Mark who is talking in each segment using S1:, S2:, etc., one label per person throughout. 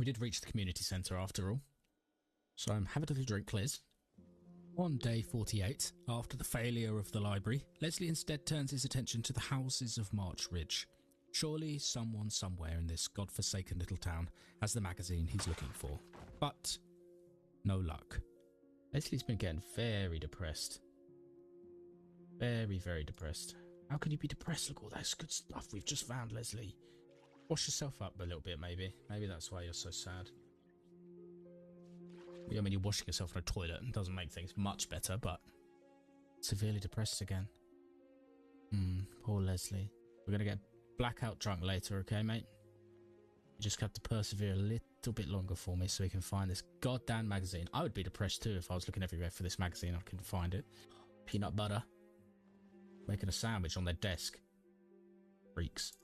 S1: We did reach the community centre after all. So have a little drink, Liz. On day 48, after the failure of the library, Leslie instead turns his attention to the houses of March Ridge. Surely someone somewhere in this godforsaken little town has the magazine he's looking for. But no luck. Leslie's been getting very depressed. Very, very depressed. How can you be depressed? Look, all that good stuff we've just found, Leslie. Wash yourself up a little bit, maybe. Maybe that's why you're so sad. I mean, you're washing yourself in a toilet and doesn't make things much better, but severely depressed again. Poor Leslie. We're going to get blackout drunk later, okay, mate? You just have to persevere a little bit longer for me so we can find this goddamn magazine. I would be depressed too if I was looking everywhere for this magazine. I couldn't find it. Peanut butter. Making a sandwich on their desk. Freaks.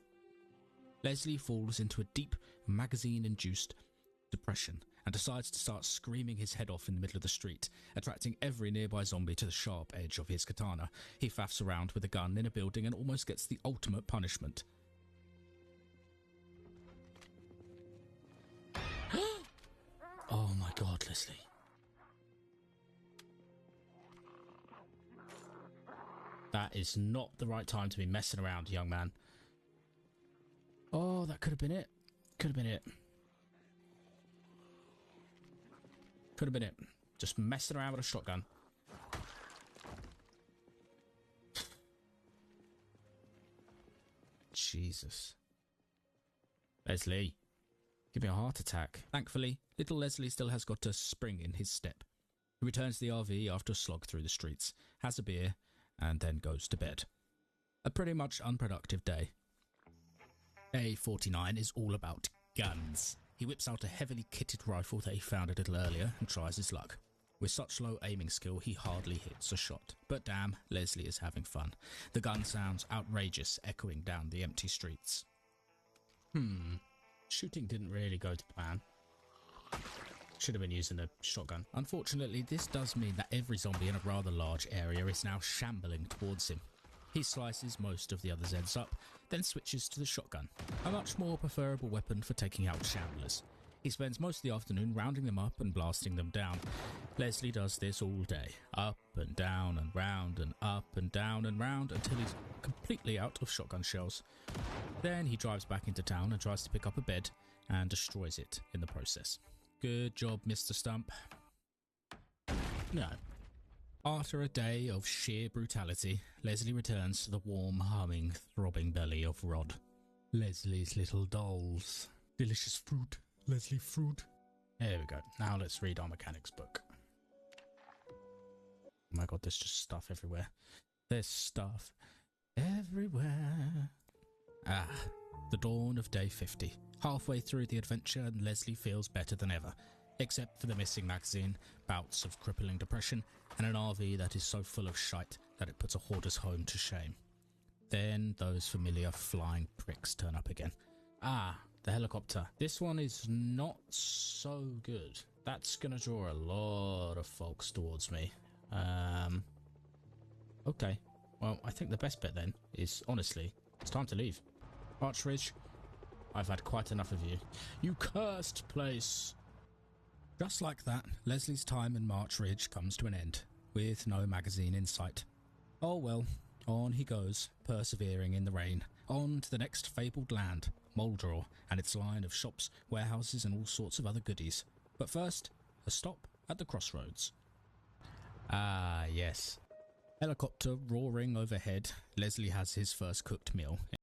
S1: Leslie falls into a deep, magazine-induced depression and decides to start screaming his head off in the middle of the street, attracting every nearby zombie to the sharp edge of his katana. He faffs around with a gun in a building and almost gets the ultimate punishment. Oh my god, Leslie. That is not the right time to be messing around, young man. Oh, that could have been it. Could have been it. Could have been it. Just messing around with a shotgun. Jesus. Leslie. Give me a heart attack. Thankfully, little Leslie still has got a spring in his step. He returns to the RV after a slog through the streets, has a beer, and then goes to bed. A pretty much unproductive day. Day 49 is all about guns. He whips out a heavily kitted rifle that he found a little earlier and tries his luck. With such low aiming skill, he hardly hits a shot. But damn, Leslie is having fun. The gun sounds outrageous, echoing down the empty streets. Shooting didn't really go to plan. Should have been using a shotgun. Unfortunately, this does mean that every zombie in a rather large area is now shambling towards him. He slices most of the others' heads up, then switches to the shotgun, a much more preferable weapon for taking out shamblers. He spends most of the afternoon rounding them up and blasting them down. Leslie does this all day, up and down and round and up and down and round until he's completely out of shotgun shells. Then he drives back into town and tries to pick up a bed and destroys it in the process. Good job, Mr. Stump. No. After a day of sheer brutality, Leslie returns to the warm, humming, throbbing belly of Rod. Leslie's little dolls. Delicious fruit. Leslie fruit. There we go. Now let's read our mechanics book. Oh my god, there's just stuff everywhere. There's stuff everywhere. The dawn of day 50. Halfway through the adventure and Leslie feels better than ever. Except for the missing magazine, bouts of crippling depression, and an RV that is so full of shite that it puts a hoarder's home to shame. Then those familiar flying pricks turn up again. The helicopter. This one is not so good. That's gonna draw a lot of folks towards me. Okay. Well, I think the best bet then is, honestly, it's time to leave. March Ridge, I've had quite enough of you. You cursed place! Just like that, Leslie's time in March Ridge comes to an end, with no magazine in sight. Oh well, on he goes, persevering in the rain, on to the next fabled land, Mouldraw, and its line of shops, warehouses and all sorts of other goodies. But first, a stop at the crossroads. Yes. Helicopter roaring overhead, Leslie has his first cooked meal